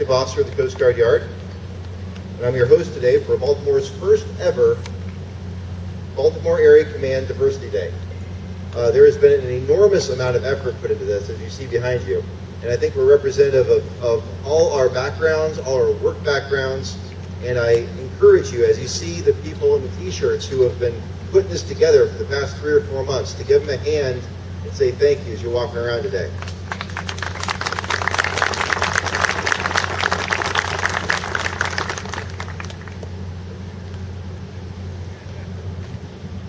Officer of the Coast Guard Yard, and I'm your host today for Baltimore's first ever Baltimore Area Command Diversity Day. There has been an enormous amount of effort put into this, as you see behind you, and I think we're representative of all our backgrounds, all our work backgrounds, and I encourage you, as you see the people in the t-shirts who have been putting this together for the past 3 or 4 months, to give them a hand and say thank you as you're walking around today.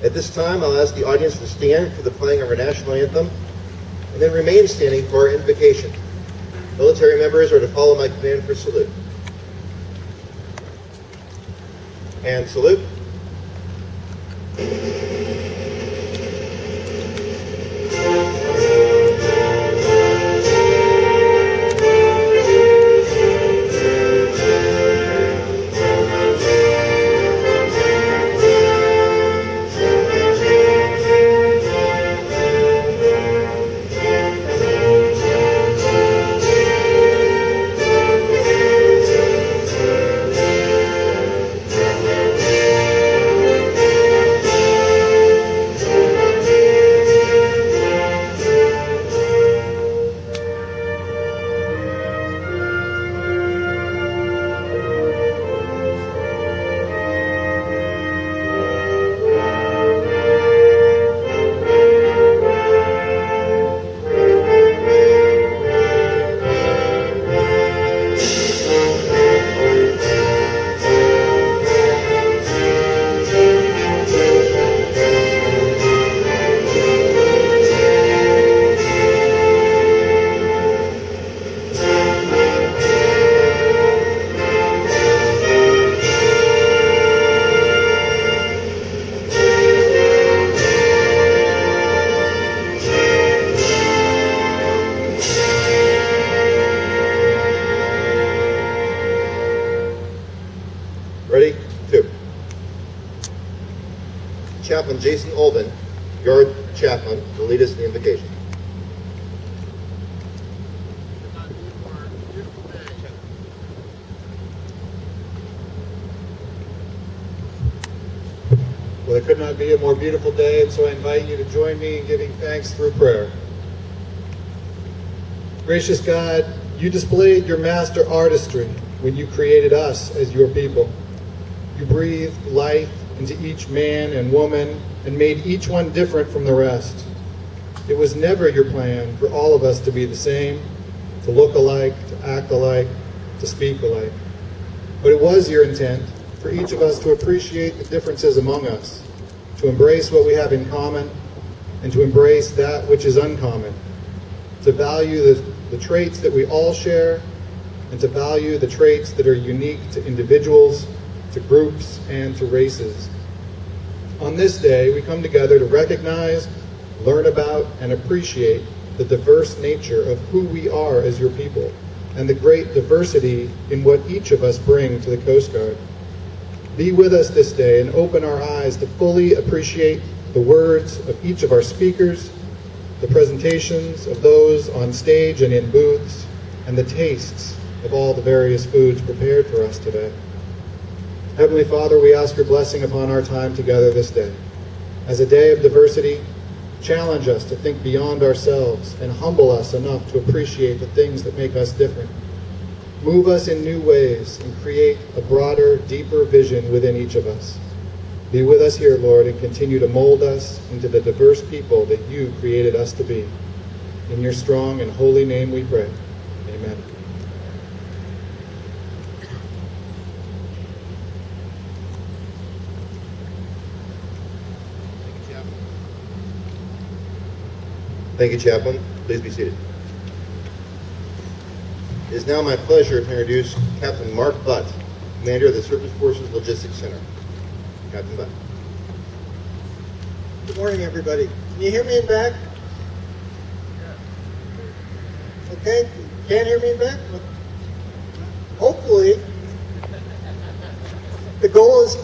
At this time, I'll ask the audience to stand for the playing of our national anthem, and then remain standing for our invocation. Military members are to follow my command for salute. And salute. Ready? 2. Chaplain Jason Olben, Yard Chaplain, will lead us in the invocation. Well, it could not be a more beautiful day, and so I invite you to join me in giving thanks through prayer. Gracious God, you displayed your master artistry when you created us as your people. You breathed life into each man and woman and made each one different from the rest. It was never your plan for all of us to be the same, to look alike, to act alike, to speak alike. But it was your intent for each of us to appreciate the differences among us, to embrace what we have in common, and to embrace that which is uncommon, to value the traits that we all share, and to value the traits that are unique to individuals, to groups, and to races. On this day, we come together to recognize, learn about, and appreciate the diverse nature of who we are as your people, and the great diversity in what each of us bring to the Coast Guard. Be with us this day and open our eyes to fully appreciate the words of each of our speakers, the presentations of those on stage and in booths, and the tastes of all the various foods prepared for us today. Heavenly Father, we ask your blessing upon our time together this day. As a day of diversity, challenge us to think beyond ourselves and humble us enough to appreciate the things that make us different. Move us in new ways and create a broader, deeper vision within each of us. Be with us here, Lord, and continue to mold us into the diverse people that you created us to be. In your strong and holy name we pray. Amen. Thank you, Chaplain. Please be seated. It is now my pleasure to introduce Captain Mark Butt, Commander of the Surface Forces Logistics Center. Captain Butt. Good morning, everybody. Can you hear me in back? Okay, can't hear me in back? Hopefully. The goal is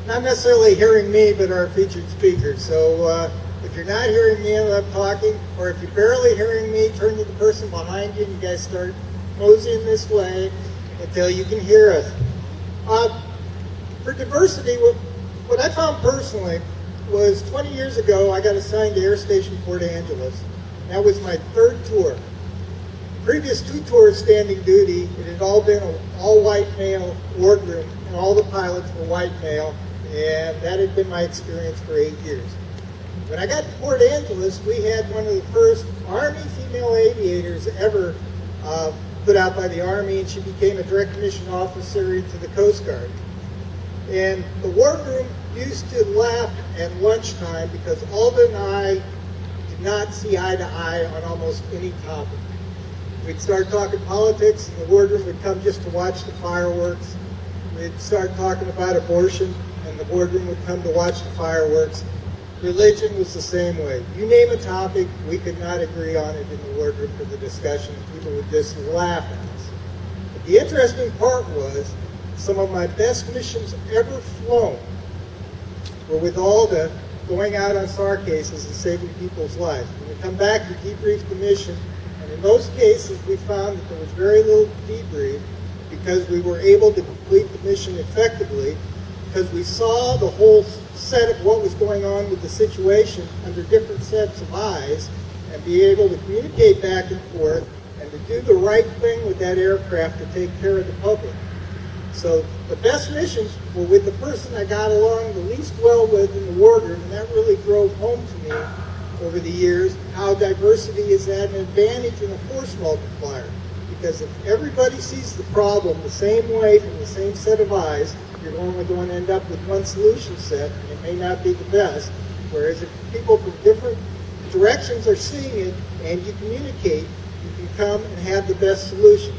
not necessarily hearing me, but our featured speaker. So if you're not hearing me as I'm talking, or if you're barely hearing me, turn to the person behind you and you guys start moseying this way, until you can hear us. For diversity, what I found personally was 20 years ago, I got assigned to Air Station Port Angeles. That was my third tour. Previous 2 tours standing duty, it had all been an all-white male wardroom, and all the pilots were white male, and that had been my experience for 8 years. When I got to Port Angeles, we had one of the first Army female aviators ever put out by the Army, and she became a direct commissioned officer into the Coast Guard. And the wardroom used to laugh at lunchtime because Alden and I did not see eye to eye on almost any topic. We'd start talking politics, and the wardroom would come just to watch the fireworks. We'd start talking about abortion, and the boardroom would come to watch the fireworks. Religion was the same way. You name a topic, we could not agree on it in the wardroom for the discussion. People would just laugh at us. But the interesting part was, some of my best missions ever flown were with Alda going out on SAR cases and saving people's lives. When we come back, we debrief the mission, and in those cases, we found that there was very little debrief because we were able to complete the mission effectively because we saw the whole set of what was going on with the situation under different sets of eyes and be able to communicate back and forth and to do the right thing with that aircraft to take care of the public. So the best missions were with the person I got along the least well with in the wardroom, and that really drove home to me over the years how diversity is at an advantage and a force multiplier. Because if everybody sees the problem the same way from the same set of eyes, you're only going to end up with one solution set, and it may not be the best. Whereas if people from different directions are seeing it and you communicate, you can come and have the best solution.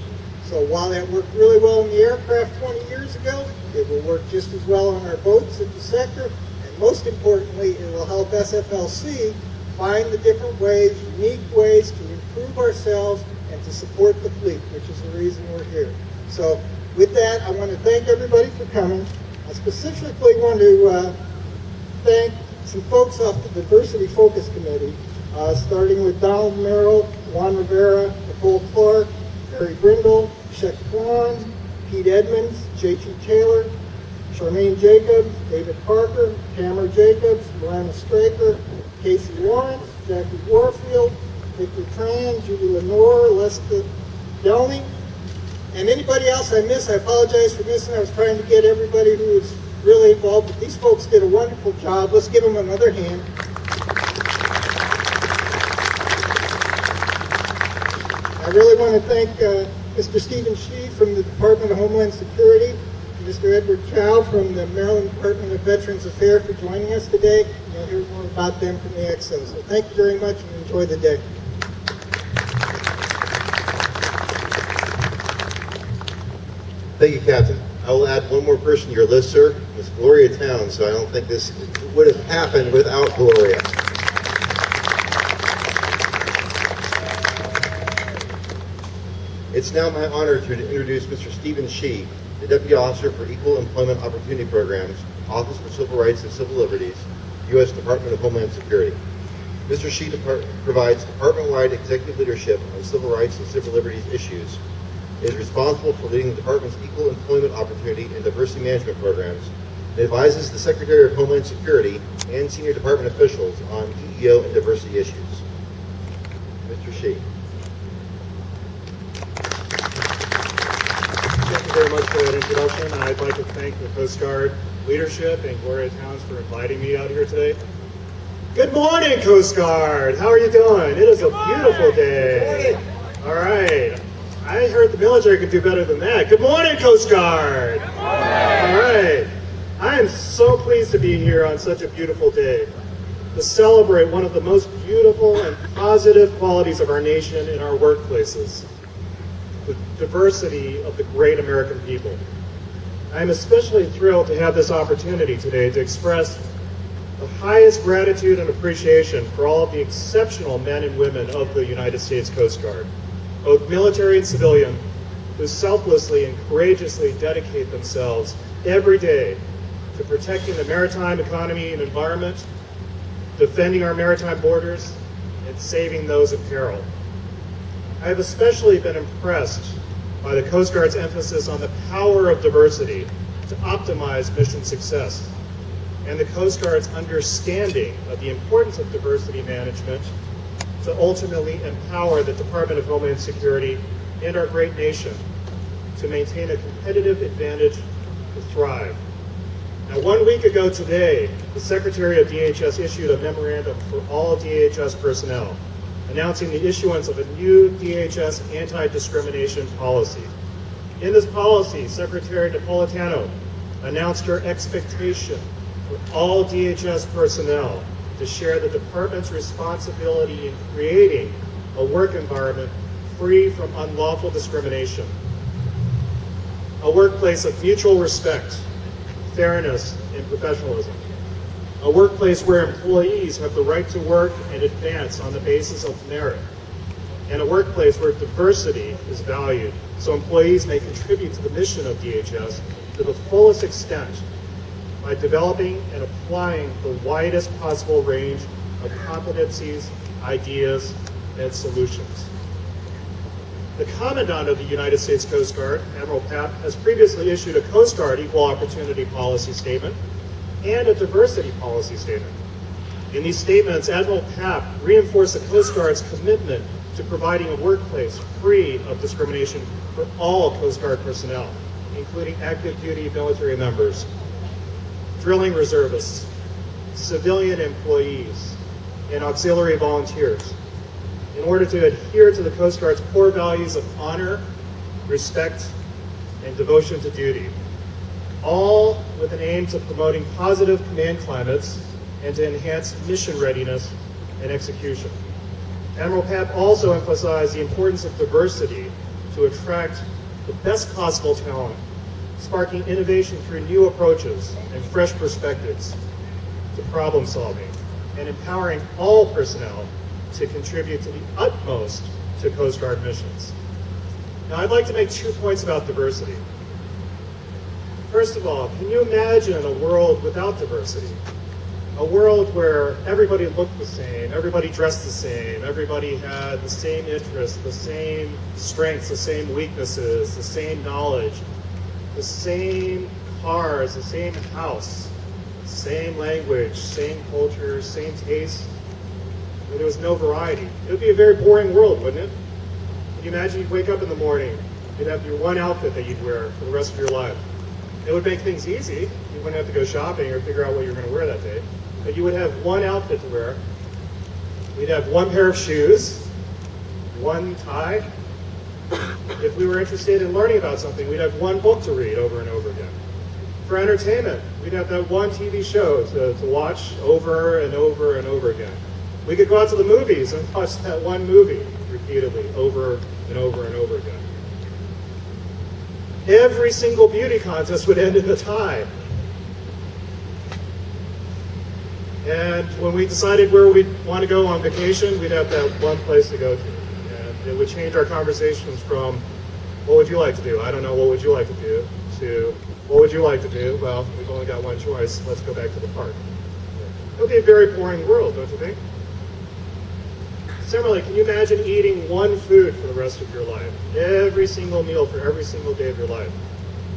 So while that worked really well in the aircraft 20 years ago, it will work just as well on our boats at the sector, and most importantly, it will help SFLC find the different ways, unique ways to improve ourselves and to support the fleet, which is the reason we're here. So with that, I want to thank everybody for coming. I specifically want to thank some folks off the Diversity Focus Committee, starting with Donald Merrill, Juan Rivera, Nicole Clark, Barry Brindle, Shek Kwan, Pete Edmonds, J.T. Taylor, Charmaine Jacobs, David Parker, Tamara Jacobs, Miranda Straker, Casey Lawrence, Jackie Warfield, Victor Tran, Judy Lenore, Lester Delney, and anybody else I miss, I apologize for missing. I was trying to get everybody who was really involved, but these folks did a wonderful job. Let's give them another hand. I really want to thank Mr. Stephen Shee from the Department of Homeland Security, and Mr. Edward Chow from the Maryland Department of Veterans Affairs for joining us today. You'll hear more about them from the EXO. So thank you very much and enjoy the day. Thank you, Captain. I will add one more person to your list, sir, Miss Gloria Towns, so I don't think this would have happened without Gloria. It's now my honor to introduce Mr. Stephen Shee, the Deputy Officer for Equal Employment Opportunity Programs, Office for Civil Rights and Civil Liberties, U.S. Department of Homeland Security. Mr. Shee provides department-wide executive leadership on civil rights and civil liberties issues. He is responsible for leading the department's equal employment opportunity and diversity management programs, and advises the Secretary of Homeland Security and senior department officials on EEO and diversity issues. Mr. Shee. Thank you very much for that introduction. I'd like to thank the Coast Guard leadership and Gloria Towns for inviting me out here today. Good morning, Coast Guard. How are you doing? It is a beautiful day. All right. I heard the military could do better than that. Good morning, Coast Guard. Good morning. All right. I am so pleased to be here on such a beautiful day to celebrate one of the most beautiful and positive qualities of our nation in our workplaces, the diversity of the great American people. I am especially thrilled to have this opportunity today to express the highest gratitude and appreciation for all of the exceptional men and women of the United States Coast Guard, both military and civilian, who selflessly and courageously dedicate themselves every day to protecting the maritime economy and environment, defending our maritime borders, and saving those in peril. I have especially been impressed by the Coast Guard's emphasis on the power of diversity to optimize mission success, and the Coast Guard's understanding of the importance of diversity management to ultimately empower the Department of Homeland Security and our great nation to maintain a competitive advantage to thrive. Now, 1 week ago today, the Secretary of DHS issued a memorandum for all DHS personnel announcing the issuance of a new DHS anti-discrimination policy. In this policy, Secretary Napolitano announced her expectation for all DHS personnel to share the department's responsibility in creating a work environment free from unlawful discrimination, a workplace of mutual respect, fairness, and professionalism, a workplace where employees have the right to work and advance on the basis of merit, and a workplace where diversity is valued so employees may contribute to the mission of DHS to the fullest extent by developing and applying the widest possible range of competencies, ideas, and solutions. The Commandant of the United States Coast Guard, Admiral Papp, has previously issued a Coast Guard Equal Opportunity Policy Statement and a Diversity Policy Statement. In these statements, Admiral Papp reinforced the Coast Guard's commitment to providing a workplace free of discrimination for all Coast Guard personnel, including active duty military members, drilling reservists, civilian employees, and auxiliary volunteers, in order to adhere to the Coast Guard's core values of honor, respect, and devotion to duty, all with an aim to promoting positive command climates and to enhance mission readiness and execution. Admiral Papp also emphasized the importance of diversity to attract the best possible talent, sparking innovation through new approaches and fresh perspectives to problem solving, and empowering all personnel to contribute to the utmost to Coast Guard missions. Now, I'd like to make 2 points about diversity. First of all, can you imagine a world without diversity? A world where everybody looked the same, everybody dressed the same, everybody had the same interests, the same strengths, the same weaknesses, the same knowledge, the same cars, the same house, same language, same culture, same tastes, and there was no variety. It would be a very boring world, wouldn't it? Can you imagine you'd wake up in the morning, you'd have your one outfit that you'd wear for the rest of your life. It would make things easy. You wouldn't have to go shopping or figure out what you're going to wear that day. But you would have one outfit to wear. We'd have one pair of shoes, one tie. If we were interested in learning about something, we'd have one book to read over and over again. For entertainment, we'd have that one TV show to watch over and over and over again. We could go out to the movies and watch that one movie repeatedly over and over and over again. Every single beauty contest would end in a tie. And when we decided where we'd want to go on vacation, we'd have that one place to go to. And it would change our conversations from, what would you like to do? I don't know, what would you like to do? To, what would you like to do? Well, we've only got one choice. Let's go back to the park. It would be a very boring world, don't you think? Similarly, can you imagine eating one food for the rest of your life? Every single meal for every single day of your life.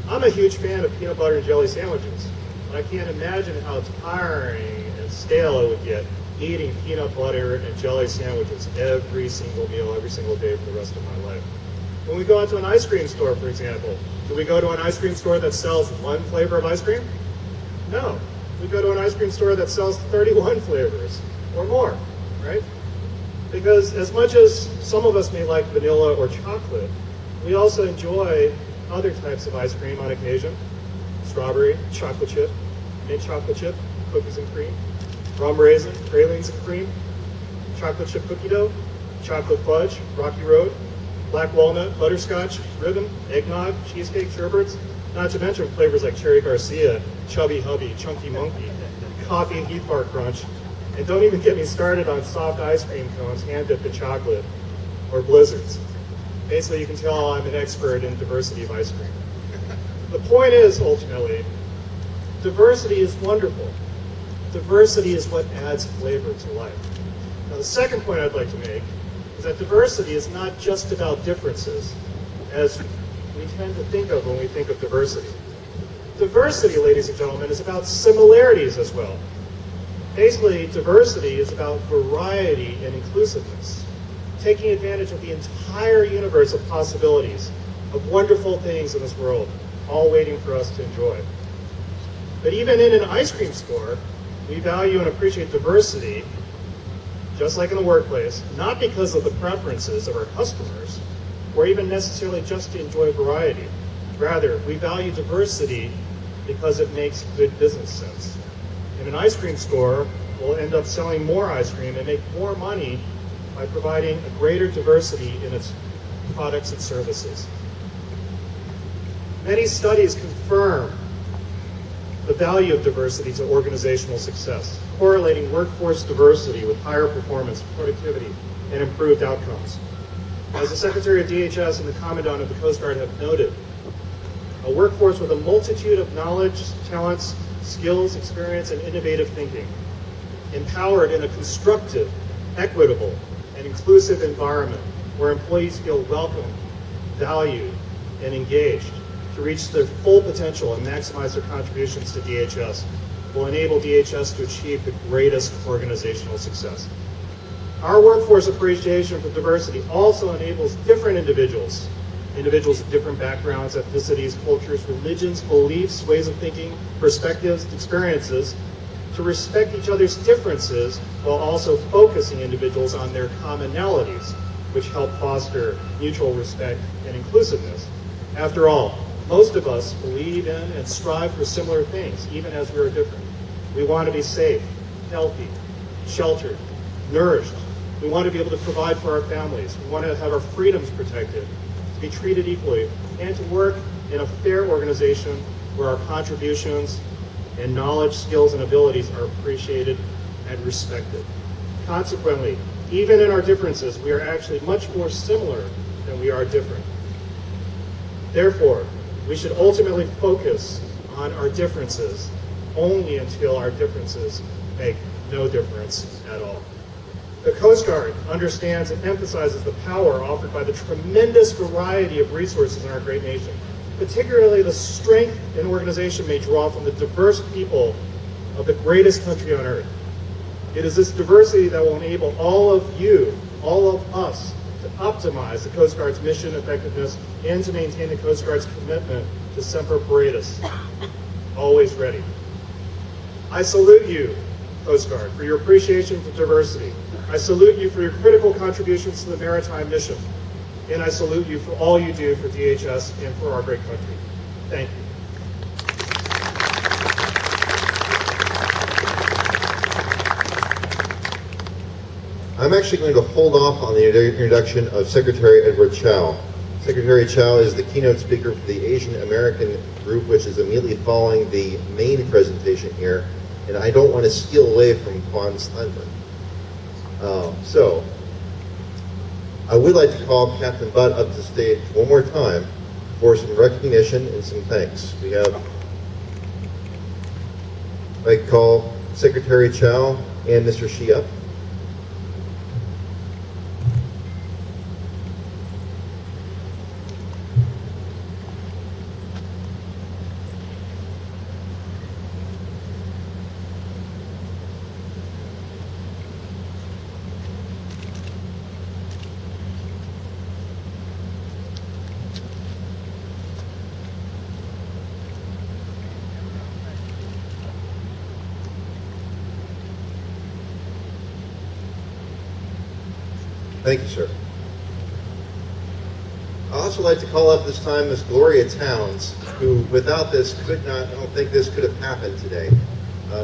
I'm a huge fan of peanut butter and jelly sandwiches. But I can't imagine how tiring and stale it would get eating peanut butter and jelly sandwiches every single meal, every single day for the rest of my life. When we go out to an ice cream store, for example, do we go to an ice cream store that sells one flavor of ice cream? No. We go to an ice cream store that sells 31 flavors or more, right? Because as much as some of us may like vanilla or chocolate, we also enjoy other types of ice cream on occasion. Strawberry, chocolate chip, mint chocolate chip, cookies and cream, rum raisin, pralines and cream, chocolate chip cookie dough, chocolate fudge, Rocky Road, black walnut, butterscotch, ribbon, eggnog, cheesecake, sherbets, not to mention flavors like Cherry Garcia, Chubby Hubby, Chunky Monkey, Coffee and Heath Bar Crunch, and don't even get me started on soft ice cream cones hand-dipped in chocolate or blizzards. Basically, you can tell I'm an expert in diversity of ice cream. The point is, ultimately, diversity is wonderful. Diversity is what adds flavor to life. Now, the second point I'd like to make is that diversity is not just about differences, as we tend to think of when we think of diversity. Diversity, ladies and gentlemen, is about similarities as well. Basically, diversity is about variety and inclusiveness, taking advantage of the entire universe of possibilities, of wonderful things in this world, all waiting for us to enjoy. But even in an ice cream store, we value and appreciate diversity, just like in the workplace, not because of the preferences of our customers, or even necessarily just to enjoy variety. Rather, we value diversity because it makes good business sense. In an ice cream store, we'll end up selling more ice cream and make more money by providing a greater diversity in its products and services. Many studies confirm the value of diversity to organizational success, correlating workforce diversity with higher performance, productivity, and improved outcomes. As the Secretary of DHS and the Commandant of the Coast Guard have noted, a workforce with a multitude of knowledge, talents, skills, experience, and innovative thinking, empowered in a constructive, equitable, and inclusive environment where employees feel welcome, valued, and engaged to reach their full potential and maximize their contributions to DHS will enable DHS to achieve the greatest organizational success. Our workforce appreciation for diversity also enables different individuals of different backgrounds, ethnicities, cultures, religions, beliefs, ways of thinking, perspectives, experiences, to respect each other's differences while also focusing individuals on their commonalities, which help foster mutual respect and inclusiveness. After all, most of us believe in and strive for similar things, even as we are different. We want to be safe, healthy, sheltered, nourished. We want to be able to provide for our families. We want to have our freedoms protected, to be treated equally, and to work in a fair organization where our contributions and knowledge, skills, and abilities are appreciated and respected. Consequently, even in our differences, we are actually much more similar than we are different. Therefore, we should ultimately focus on our differences only until our differences make no difference at all. The Coast Guard understands and emphasizes the power offered by the tremendous variety of resources in our great nation, particularly the strength an organization may draw from the diverse people of the greatest country on earth. It is this diversity that will enable all of you, all of us, to optimize the Coast Guard's mission effectiveness and to maintain the Coast Guard's commitment to Semper Paratus, always ready. I salute you, Coast Guard, for your appreciation for diversity. I salute you for your critical contributions to the maritime mission. And I salute you for all you do for DHS and for our great country. Thank you. I'm actually going to hold off on the introduction of Secretary Edward Chow. Secretary Chow is the keynote speaker for the Asian American group, which is immediately following the main presentation here, and I don't want to steal away from Kwan's thunder. So, I would like to call Captain Butt up to stage one more time for some recognition and some thanks. We have, I'd like to call Secretary Chow and Mr. Shi up. Thank you, sir. I'd also like to call up this time Miss Gloria Towns, who without this could not, I don't think this could have happened today.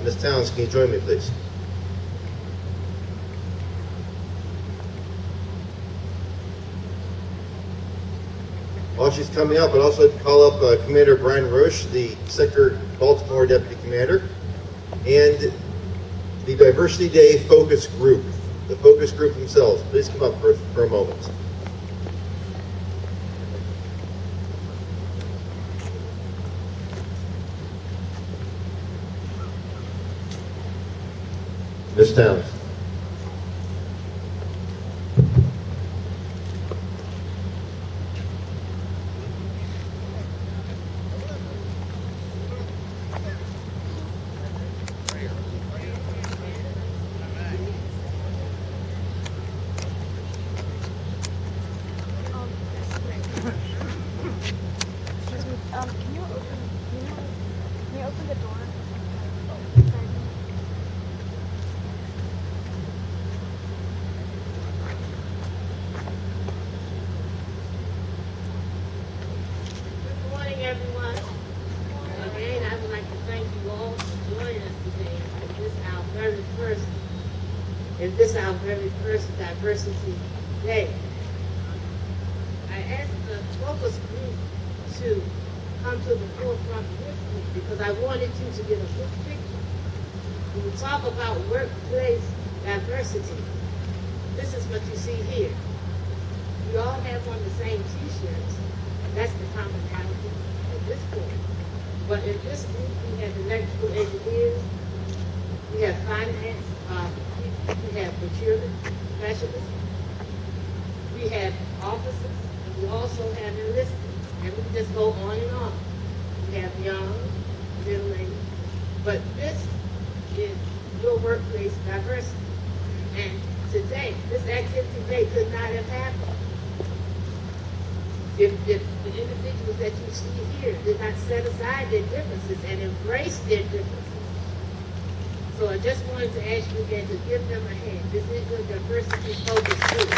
Miss Towns, can you join me, please? While she's coming up, I'd also like to call up Commander Brian Roche, the Sector Baltimore Deputy Commander, and the Diversity Day Focus Group. The focus group themselves. Please come up for a moment. Ms. Towns. the door. Good morning, everyone. Again, I would like to thank you all for joining us today in this our very first Diversity Day. I asked the focus group to come to the forefront with me because I wanted you to get a good picture. When we talk about workplace diversity, this is what you see here. We all have on the same t-shirts. That's the commonality at this point. But in this group, we have electrical engineers, we have finance, we have procurement specialists, we have officers, and we also have enlisted. And we just go on and on. We have young, middle age. But this is your workplace diversity. And today, this activity today could not have happened if the individuals that you see here did not set aside their differences and embrace their differences. So I just wanted to ask you again to give them a hand. This is your diversity focus group.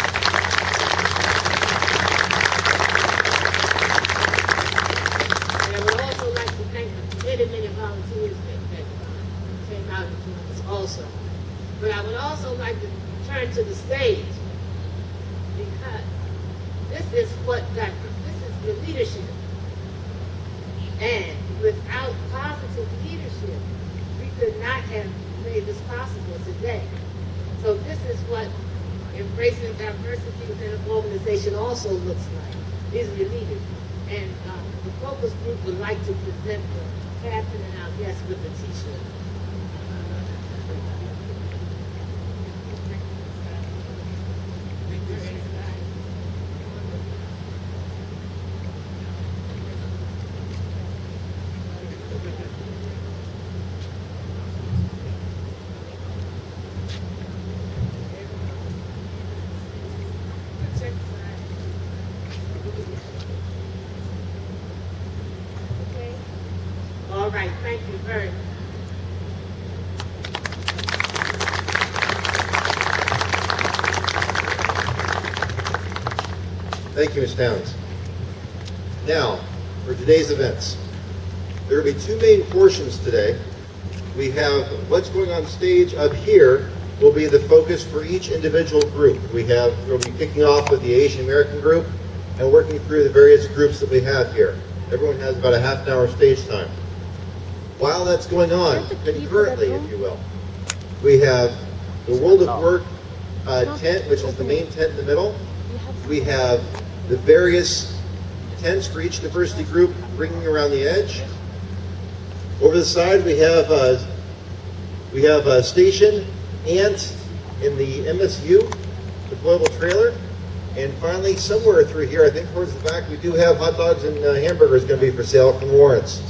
And I would also like to thank the many volunteers that came out and joined us also. But I would also like to turn to the stage because this is your leadership. And without positive leadership, we could not have made this possible today. So this is what embracing diversity within an organization also looks like. These are your leaders. And the focus group would like to present the captain and our guest with a t-shirt. Okay. All right, thank you very much. Thank you, Ms. Towns. Now, for today's events. There will be two main portions today. We have what's going on stage up here will be the focus for each individual group. We'll be kicking off with the Asian American group and working through the various groups that we have here. Everyone has about a half an hour stage time. While that's going on, concurrently, if you will, we have the World of Work tent, which is the main tent in the middle. We have the various tents for each diversity group ringing around the edge. Over the side, we have a station Ant in the MSU deployable trailer. And finally, somewhere through here, I think towards the back, we do have hot dogs and hamburgers going to be for sale from Lawrence.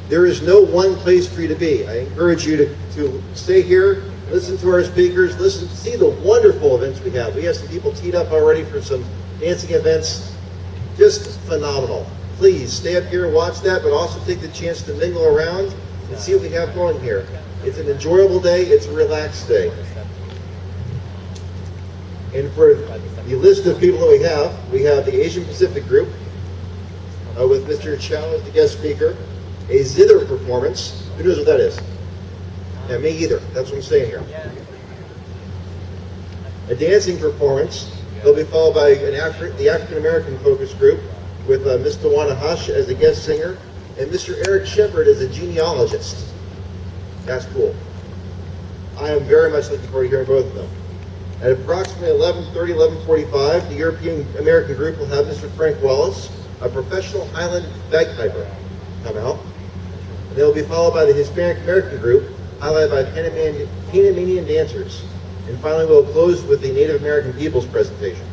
There is no one place for you to be. I encourage you to stay here, listen to our speakers, see the wonderful events we have. We have some people teed up already for some dancing events. Just phenomenal. Please stay up here and watch that, but also take the chance to mingle around and see what we have going here. It's an enjoyable day. It's a relaxed day. And for the list of people that we have the Asian Pacific group with Mr. Chow as the guest speaker, a zither performance. Who knows what that is? Yeah, me either. That's what I'm saying here. A dancing performance. They'll be followed by the African American focus group with Ms. Tawana Hush as a guest singer and Mr. Eric Shepard as a genealogist. That's cool. I am very much looking forward to hearing both of them. At approximately 11:30, 11:45, the European American group will have Mr. Frank Wallace, a professional Highland bagpiper, come out. And they'll be followed by the Hispanic American group, highlighted by Panamanian dancers. And finally, we'll close with the Native American people's presentation.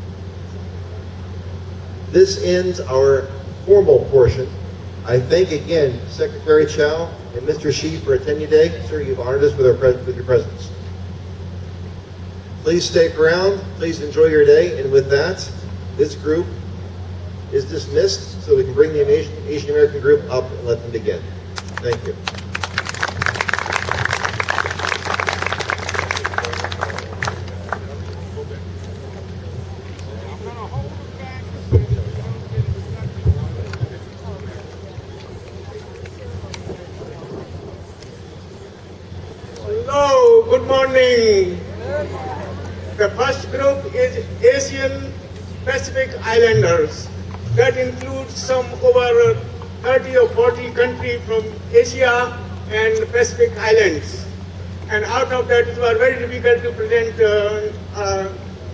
This ends our formal portion. I thank again Secretary Chow and Mr. Shi for attending today. Sir, you've honored us with your presence. Please stick around. Please enjoy your day. And with that, this group is dismissed. so we can bring the Asian American group up and let them begin. Thank you. Hello, good morning. The first group is Asian Pacific Islanders. That includes some over 30 or 40 countries from Asia and Pacific Islands. And out of that, it was very difficult to present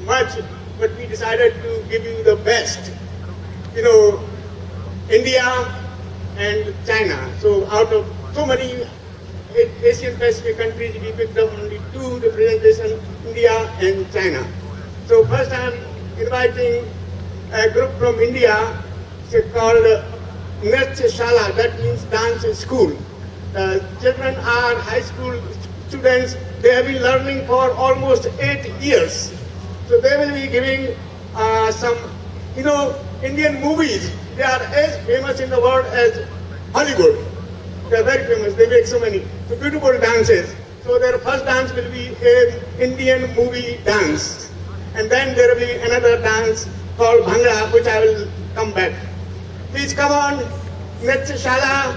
much, but we decided to give you the best. You know, India and China. So out of so many Asian Pacific countries, we picked up only two representations, India and China. So first I'm inviting a group from India, it's called Nritya Shala, that means dance school. The children are high school students, they have been learning for almost 8 years. So they will be giving some, you know, Indian movies. They are as famous in the world as Hollywood. They are very famous, they make so many beautiful dances. So their first dance will be an Indian movie dance. And then there will be another dance called Bhangra, which I will come back. Please come on, Nritya Shala.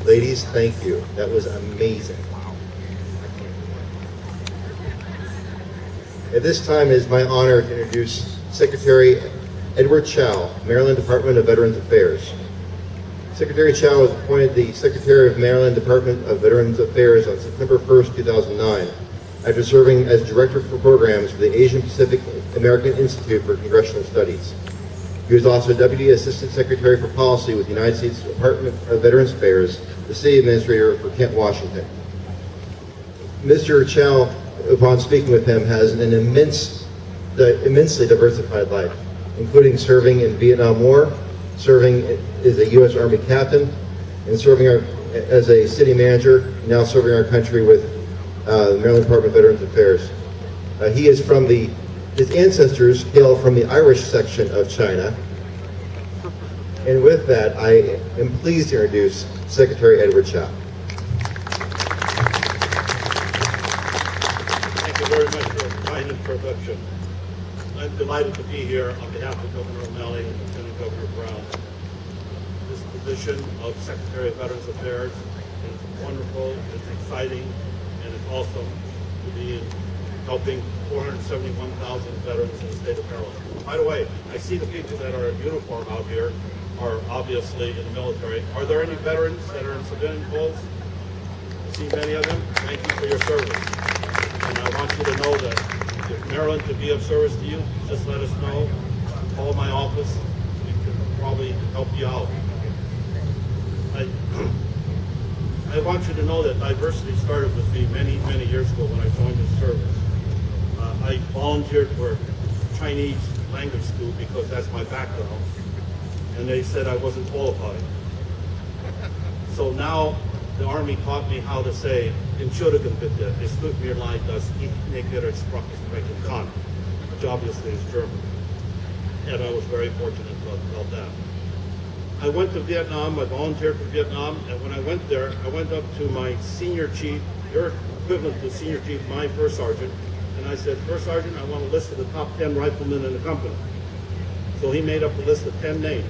Ladies, thank you. That was amazing. At this time, it is my honor to introduce Secretary Edward Chow, Maryland Department of Veterans Affairs. Secretary Chow was appointed the Secretary of Maryland Department of Veterans Affairs on September 1st, 2009, after serving as Director for Programs for the Asian Pacific American Institute for Congressional Studies. He was also Deputy Assistant Secretary for Policy with the United States Department of Veterans Affairs, the City Administrator for Kent, Washington. Mr. Chow, upon speaking with him, has an immensely diversified life, including serving in Vietnam War, serving as a U.S. Army captain, and serving as a city manager, now serving our country with the Maryland Department of Veterans Affairs. His ancestors hail from the Irish section of China. And with that, I am pleased to introduce Secretary Edward Chow. Thank you very much for a kind introduction. I'm delighted to be here on behalf of Governor O'Malley and Lieutenant Governor Brown. This position of Secretary of Veterans Affairs is wonderful, it's exciting, and it's awesome to be helping 471,000 veterans in the state of Maryland. By the way, I see the people that are in uniform out here are obviously in the military. Are there any veterans that are in civilian clothes? I see many of them. Thank you for your service. And I want you to know that if Maryland could be of service to you, just let us know. Call my office. We can probably help you out. I want you to know that diversity started with me many, many years ago when I joined the service. I volunteered for Chinese language school because that's my background, and they said I wasn't qualified. So now the Army taught me how to say, Entschuldigen bitte, es tut mir leid, dass ich nicht Ihre Sprache sprechen kann, which obviously is German. And I was very fortunate about that. I went to Vietnam, I volunteered for Vietnam, and when I went there, I went up to my senior chief, your equivalent to senior chief, my first sergeant, and I said, First Sergeant, I want a list of the top 10 riflemen in the company. So he made up a list of 10 names.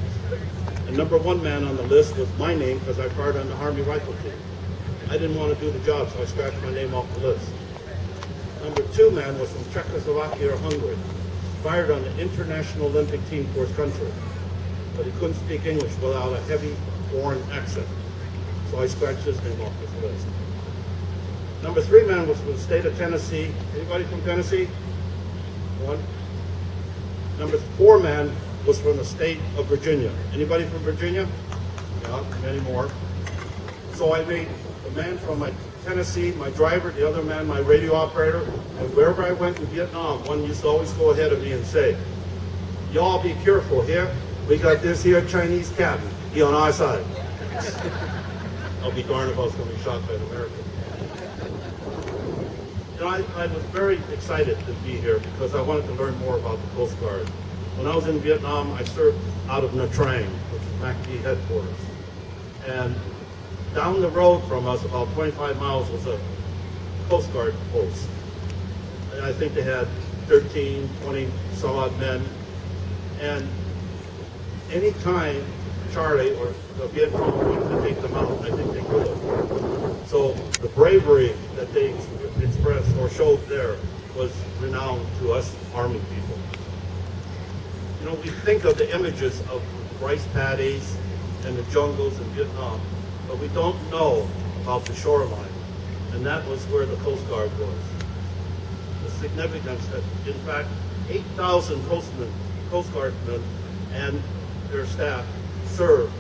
And number one man on the list was my name because I fired on the Army Rifle Team. I didn't want to do the job, so I scratched my name off the list. Number two man was from Czechoslovakia or Hungary. Fired on the International Olympic Team for his country. But he couldn't speak English without a heavy foreign accent. So I scratched his name off this list. Number three man was from the state of Tennessee. Anybody from Tennessee? One. Number four man was from the state of Virginia. Anybody from Virginia? Yeah, many more. So I made the man from my Tennessee, my driver, the other man, my radio operator, and wherever I went in Vietnam, one used to always go ahead of me and say, y'all be careful here. We got this here Chinese captain. He on our side. I'll be darned if I was going to be shot by an American. You know, I was very excited to be here because I wanted to learn more about the Coast Guard. When I was in Vietnam, I served out of Nha Trang, which is MACD headquarters. And down the road from us, about 25 miles, was a Coast Guard post. And I think they had 13, 20 some odd men. And any time Charlie or the Viet Cong wanted to take them out, I think they could have. So the bravery that they expressed or showed there was renowned to us Army people. You know, we think of the images of rice paddies and the jungles in Vietnam, but we don't know about the shoreline. And that was where the Coast Guard was. The significance that, in fact, 8,000 Coast Guardmen and their staff served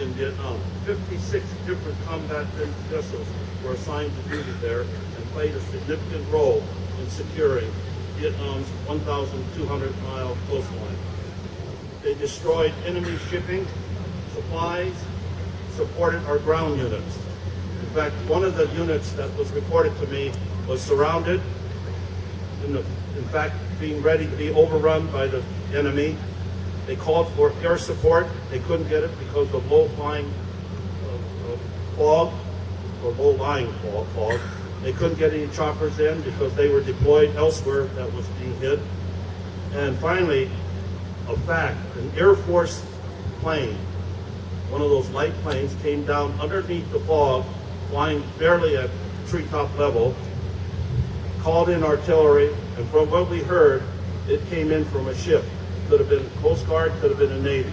in Vietnam. 56 different combat vessels were assigned to duty there and played a significant role in securing Vietnam's 1,200-mile coastline. They destroyed enemy shipping, supplies, supported our ground units. In fact, one of the units that was reported to me was surrounded, in fact, being ready to be overrun by the enemy. They called for air support. They couldn't get it because of low-flying fog, or low-lying fog. They couldn't get any choppers in because they were deployed elsewhere that was being hit. And finally, a fact, an Air Force plane, one of those light planes, came down underneath the fog, flying barely at treetop level, called in artillery, and from what we heard, it came in from a ship. Could have been Coast Guard, could have been a Navy.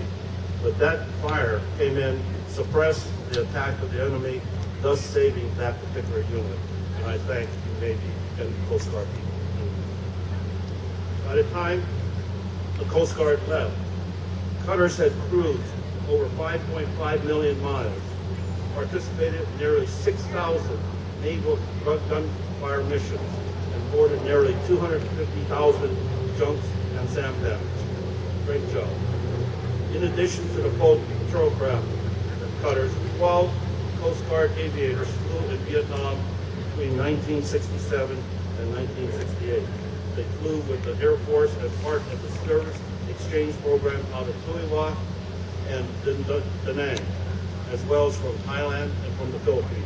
But that fire came in, suppressed the attack of the enemy, thus saving that particular unit. And I thank the Navy and the Coast Guard people. By the time the Coast Guard left, cutters had cruised over 5.5 million miles, participated in nearly 6,000 naval gunfire missions, and boarded nearly 250,000 junks and sampans. Great job. In addition to the patrol craft and cutters, 12 Coast Guard aviators flew in Vietnam between 1967 and 1968. They flew with the Air Force as part of the service exchange program out of Tuluwa and Da Nang, as well as from Thailand and from the Philippines.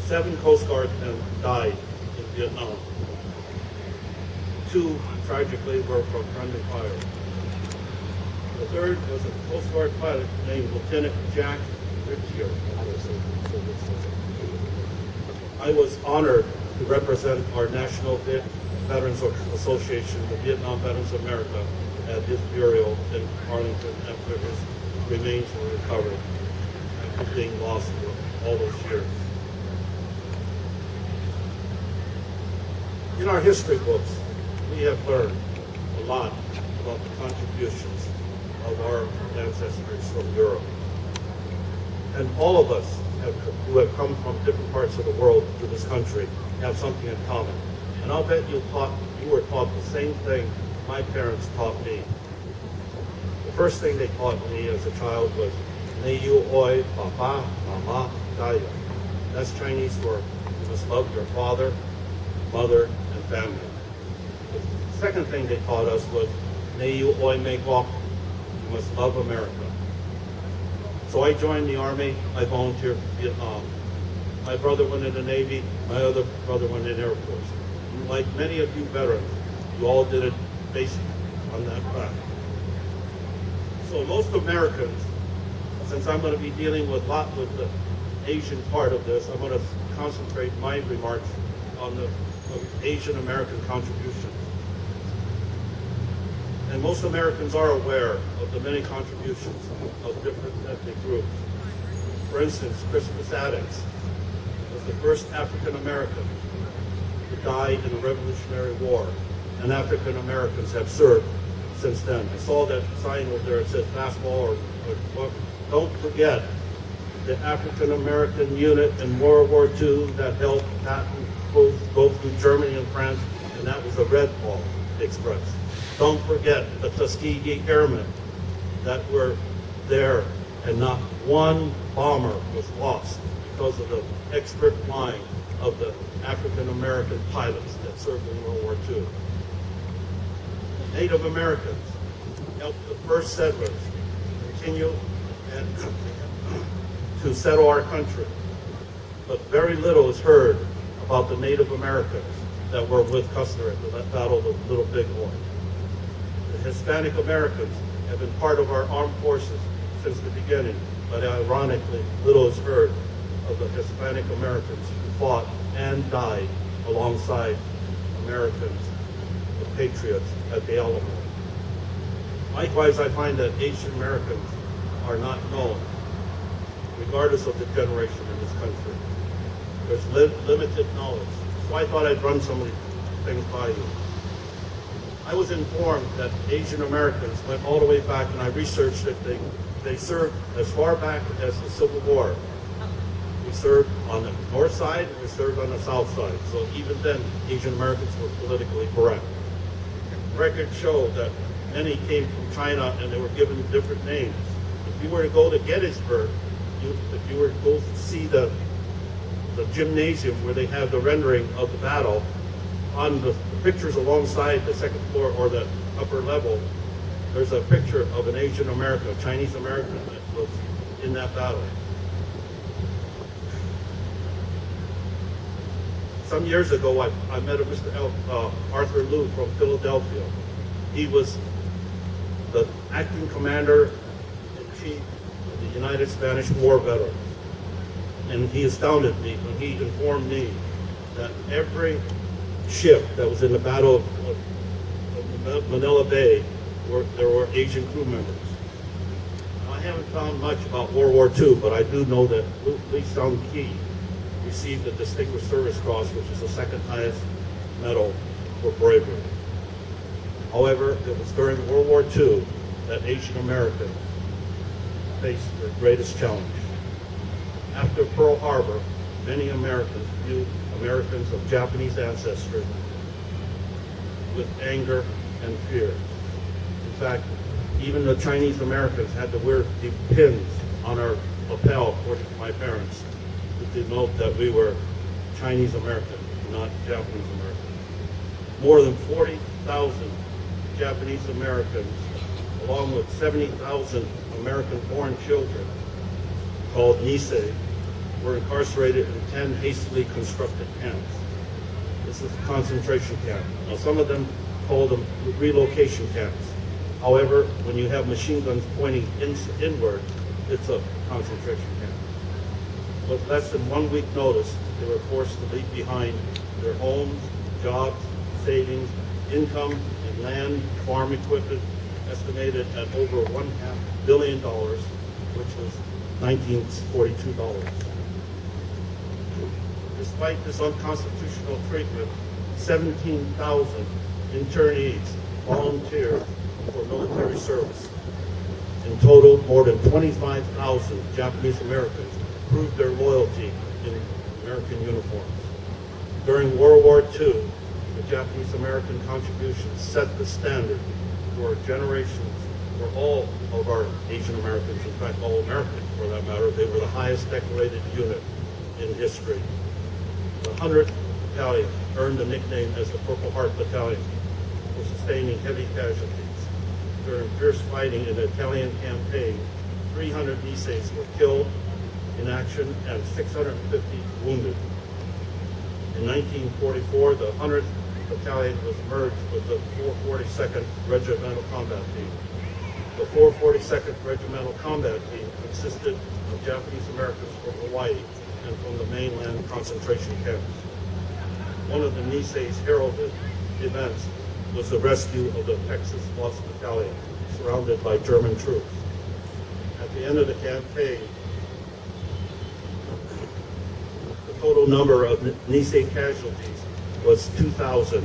7 Coast Guardmen died in Vietnam. 2, tragically, were from friendly fire. The third was a Coast Guard pilot named Lieutenant Jack Ritchie. I was honored to represent our National Veterans Association, the Vietnam Veterans of America, at his burial in Arlington after his remains were recovered after being lost for all those years. In our history books, we have learned a lot about the contributions of our ancestors from Europe. And all of us who have come from different parts of the world to this country have something in common. And I'll bet you were taught the same thing my parents taught me. The first thing they taught me as a child was "Nei yu oi papa mama daya." That's Chinese for you must love your father, mother, and family. The second thing they taught us was "Nei yu oi me gok." You must love America. So I joined the Army. I volunteered for Vietnam. My brother went in the Navy. My other brother went in the Air Force. And like many of you veterans, you all did it based on that fact. So most Americans, since I'm going to be dealing with a lot with the Asian part of this, I'm going to concentrate my remarks on the Asian American contributions. And most Americans are aware of the many contributions of different ethnic groups. For instance, Crispus Attucks was the first African American to die in the Revolutionary War, and African Americans have served since then. I saw that sign over there that said fastball or don't forget the African American unit in World War II that held Patton both through Germany and France, and that was the Red Ball Express. Don't forget the Tuskegee Airmen that were there, and not one bomber was lost because of the expert flying of the African American pilots that served in World War II. Native Americans helped the first settlers continue and to settle our country. But very little is heard about the Native Americans that were with Custer at the Battle of the Little Bighorn. The Hispanic Americans have been part of our armed forces since the beginning, but ironically, little is heard of the Hispanic Americans who fought and died alongside Americans, the patriots at the Alamo. Likewise, I find that Asian Americans are not known, regardless of the generation in this country. There's limited knowledge. So I thought I'd run some of these things by you. I was informed that Asian Americans went all the way back, and I researched that they served as far back as the Civil War. We served on the north side, and we served on the south side. So even then, Asian Americans were politically correct. Records show that many came from China, and they were given different names. If you were to go to Gettysburg, if you were to go see the gymnasium where they have the rendering of the battle, on the pictures alongside the second floor or the upper level, there's a picture of an Asian American, a Chinese American that was in that battle. Some years ago, I met a Mr. Arthur Liu from Philadelphia. He was the acting commander-in-chief of the United Spanish War veterans. And he astounded me when he informed me that every ship that was in the Battle of Manila Bay, there were Asian crew members. Now, I haven't found much about World War II, but I do know that Lee Sung-ki received the Distinguished Service Cross, which is the second highest medal for bravery. However, it was during World War II that Asian Americans faced their greatest challenge. After Pearl Harbor, many Americans viewed Americans of Japanese ancestry with anger and fear. In fact, even the Chinese Americans had to wear the pins on our lapel, according to my parents, to denote that we were Chinese American, not Japanese American. More than 40,000 Japanese Americans, along with 70,000 American-born children, called Nisei, were incarcerated in 10 hastily constructed camps. This is a concentration camp. Now, some of them call them relocation camps. However, when you have machine guns pointing inward, it's a concentration camp. With less than 1 week notice, they were forced to leave behind their homes, jobs, savings, income, and land, farm equipment, estimated at over $1.5 billion, which was $1942. Despite this unconstitutional treatment, 17,000 internees volunteered for military service. In total, more than 25,000 Japanese Americans proved their loyalty in American uniforms. During World War II, the Japanese American contributions set the standard for generations for all of our Asian Americans, in fact all Americans for that matter. They were the highest decorated unit in history. The 100th Battalion earned the nickname as the Purple Heart Battalion for sustaining heavy casualties. During fierce fighting in the Italian campaign, 300 Niseis were killed in action and 650 wounded. In 1944, the 100th Battalion was merged with the 442nd Regimental Combat Team. The 442nd Regimental Combat Team consisted of Japanese Americans from Hawaii and from the mainland concentration camps. One of the Nisei's heralded events was the rescue of the Texas Lost Battalion, surrounded by German troops. At the end of the campaign, the total number of Nisei casualties was 2,000,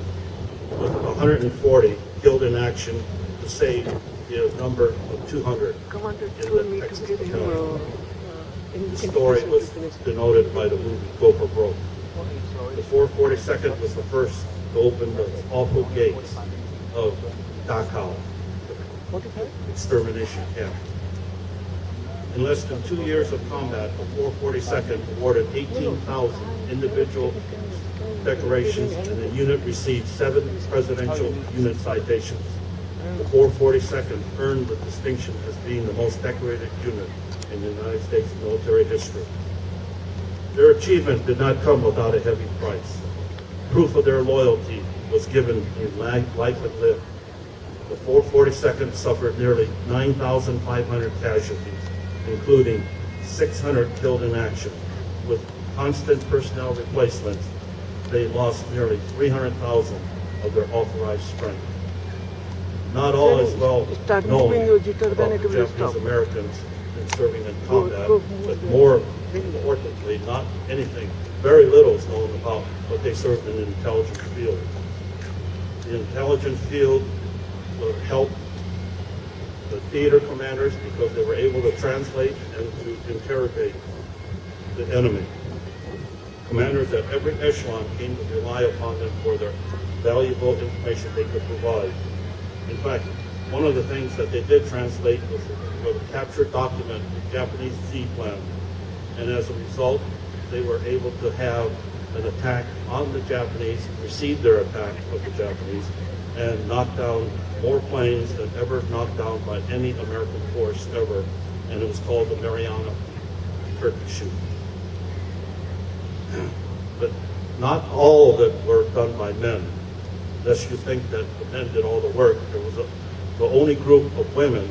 with 140 killed in action to save the number of 200 in the Texas Battalion. The story was denoted by the movie Go for Broke. The 442nd was the first to open the awful gates of Dachau, the extermination camp. In less than 2 years of combat, the 442nd awarded 18,000 individual decorations, and the unit received 7 presidential unit citations. The 442nd earned the distinction as being the most decorated unit in the United States military history. Their achievement did not come without a heavy price. Proof of their loyalty was given in life and limb. The 442nd suffered nearly 9,500 casualties, including 600 killed in action. With constant personnel replacements, they lost nearly 300,000 of their authorized strength. Not all is well known about the Japanese Americans in serving in combat, but more importantly, not anything, very little is known about what they served in the intelligence field. The intelligence field helped the theater commanders because they were able to translate and to interrogate the enemy. Commanders at every echelon came to rely upon them for their valuable information they could provide. In fact, one of the things that they did translate was a captured document, the Japanese Z plan. And as a result, they were able to have an attack on the Japanese, receive their attack of the Japanese, and knock down more planes than ever knocked down by any American force ever. And it was called the Mariana Turkey Shoot. But not all of it were done by men. Lest you think that the men did all the work. There was the only group of women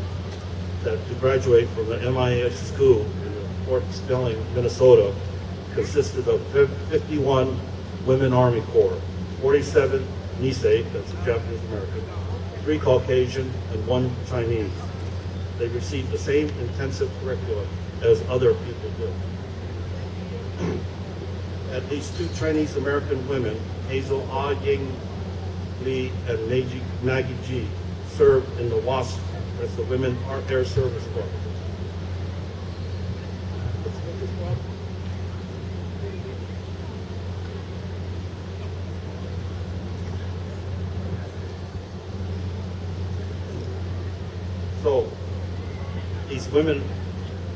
that to graduate from the MIS school in Fort Snelling, Minnesota, consisted of 51 women Army Corps, 47 Nisei, that's a Japanese American, 3 Caucasian, and 1 Chinese. They received the same intensive curriculum as other people did. At least 2 Chinese American women, Hazel Ah Ying Lee and Maggie G, served in the WASP, that's the Women Air Service Corps. So, these women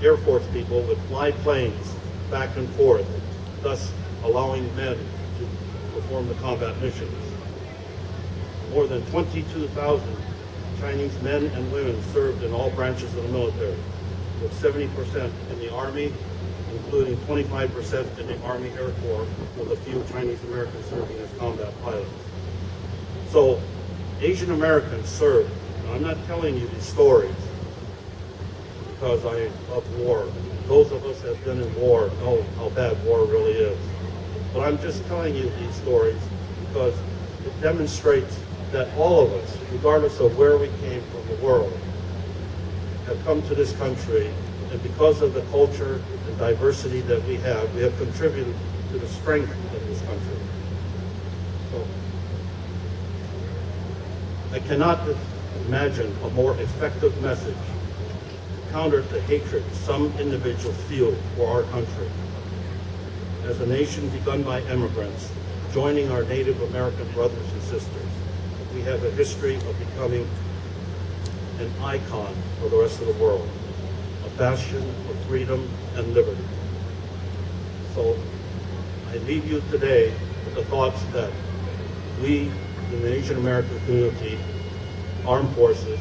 Air Force people would fly planes back and forth, thus allowing men to perform the combat missions. More than 22,000 Chinese men and women served in all branches of the military, with 70% in the Army, including 25% in the Army Air Corps, with a few Chinese Americans serving as combat pilots. So, Asian Americans served. Now, I'm not telling you these stories because I love war. Those of us that have been in war know how bad war really is. But I'm just telling you these stories because it demonstrates that all of us, regardless of where we came from the world, have come to this country, and because of the culture and diversity that we have contributed to the strength of this country. So, I cannot imagine a more effective message to counter the hatred some individuals feel for our country. As a nation begun by immigrants, joining our Native American brothers and sisters, we have a history of becoming an icon for the rest of the world, a bastion of freedom and liberty. So I leave you today with the thoughts that we, in the Asian American community, armed forces,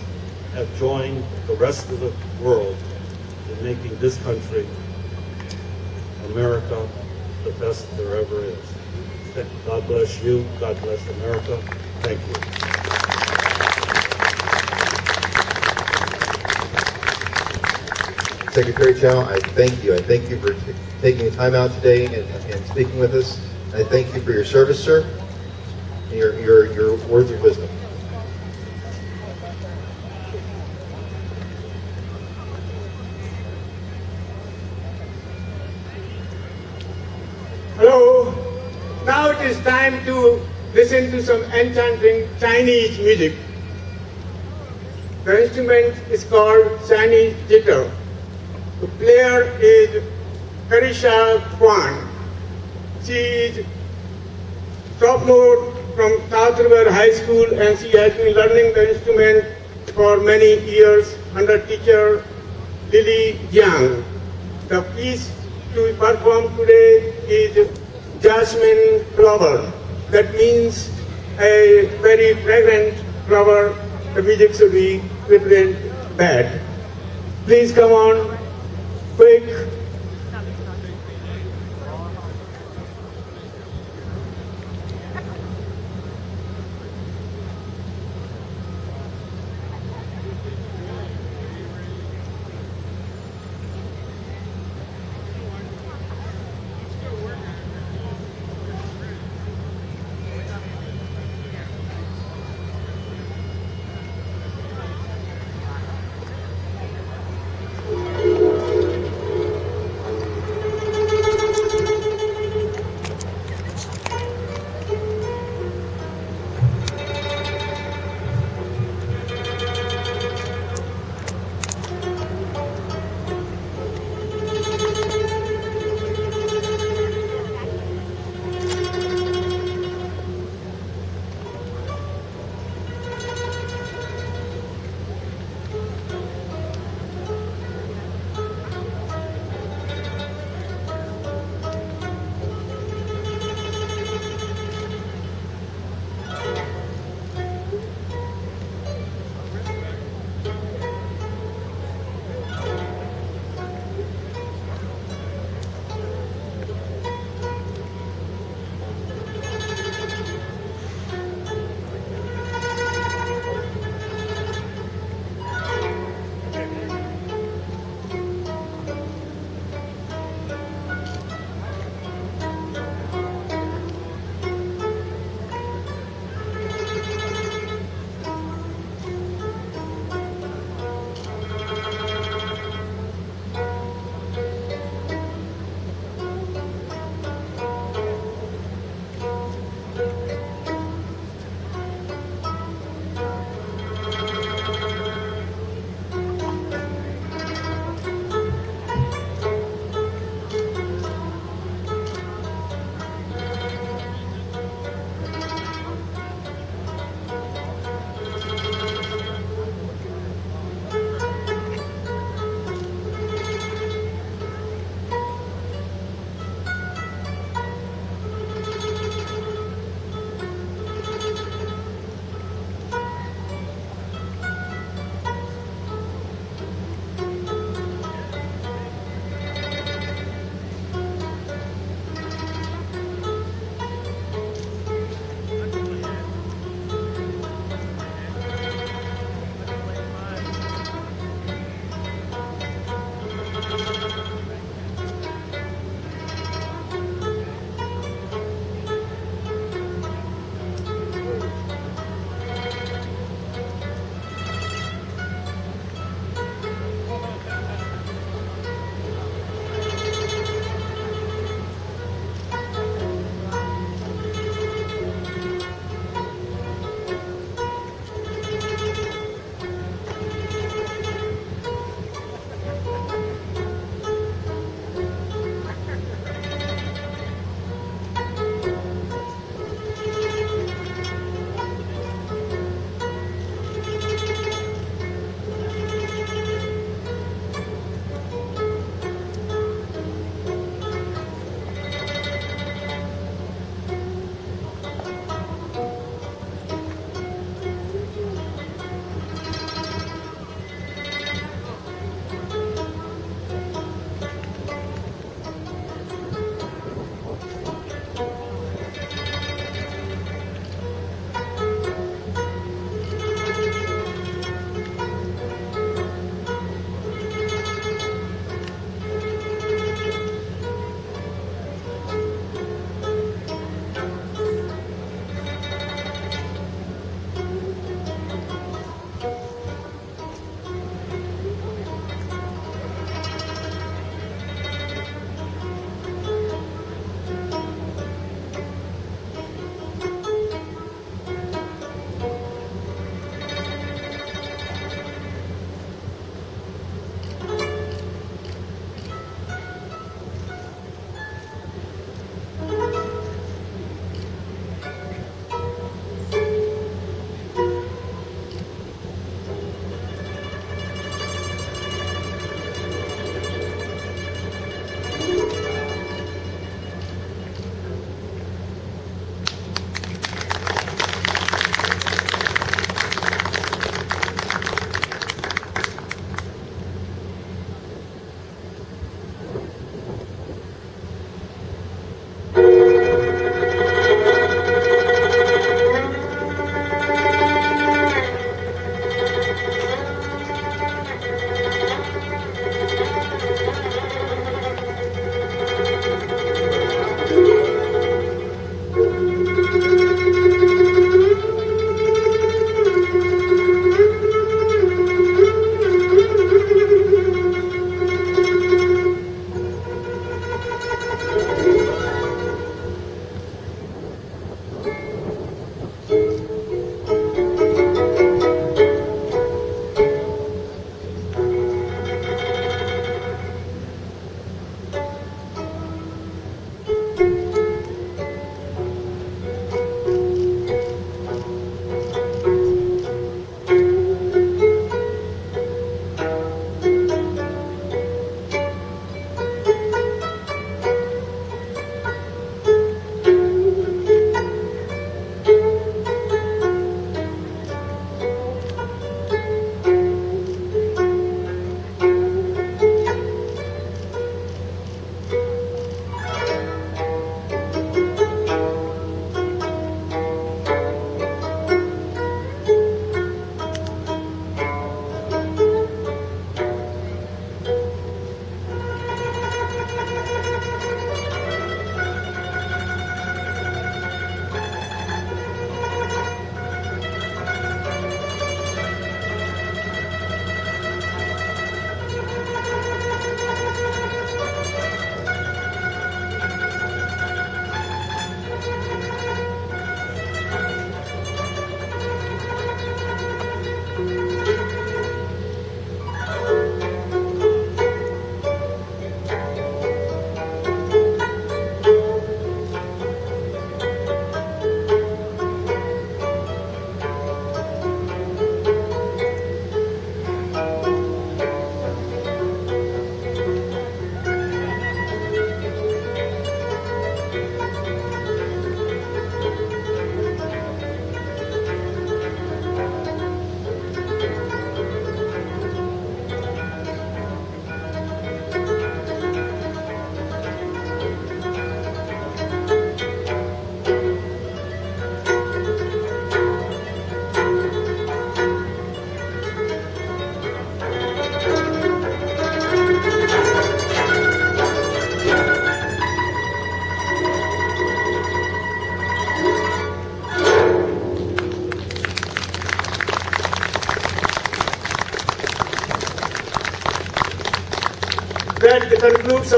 have joined the rest of the world in making this country, America, the best there ever is. God bless you. God bless America. Thank you. Secretary Chow, I thank you. I thank you for taking the time out today and speaking with us. I thank you for your service, sir, and your words of wisdom. Hello. Now it is time to listen to some enchanting Chinese music. The instrument is called Chinese jitter. The player is Karisha Kwan. She is sophomore from South River High School, and she has been learning the instrument for many years under teacher Lily Jiang. The piece to perform today is Jasmine flower. That means a very fragrant flower. The music should be different, bad. Please come on, quick.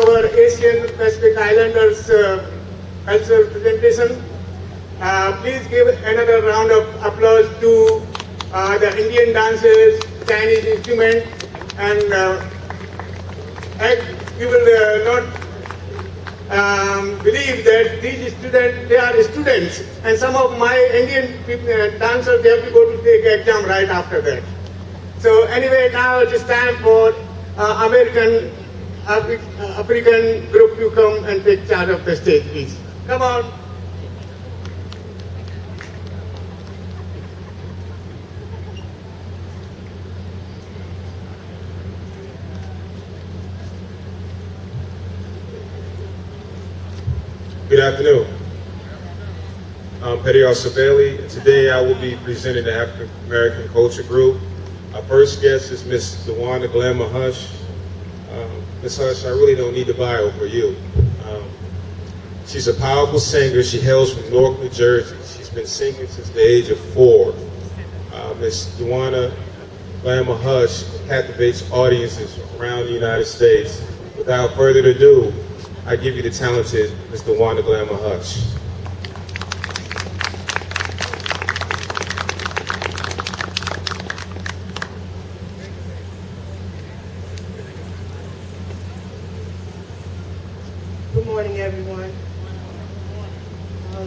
our Asian Pacific Islanders cultural presentation. Please give another round of applause to the Indian dancers, Chinese instrument, and you will not believe that these students, they are students, and some of my Indian dancers, they have to go to take exam right after that. So anyway, now it is time for African group to come and take charge of the stage, please. Come on. Good afternoon. I'm Petty Sabelli. Today I will be presenting the African American Culture Group. Our first guest is Miss DeWanda Glamour Hush. Miss Hush, I really don't need a bio for you. She's a powerful singer. She hails from Newark, New Jersey. She's been singing since the age of 4. Miss DeWanda Glamour Hush captivates audiences around the United States. Without further ado, I give you the talented Miss DeWanda Glamour Hush. Good morning, everyone.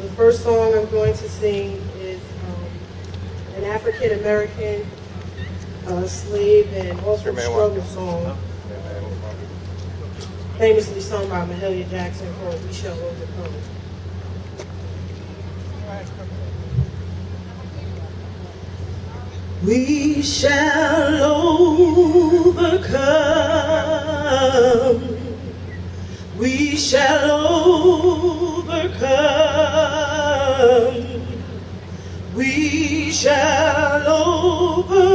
The first song I'm going to sing is an African American slave and also struggle song, famously sung by Mahalia Jackson, called "We Shall Overcome." We shall overcome. We shall overcome. We shall overcome.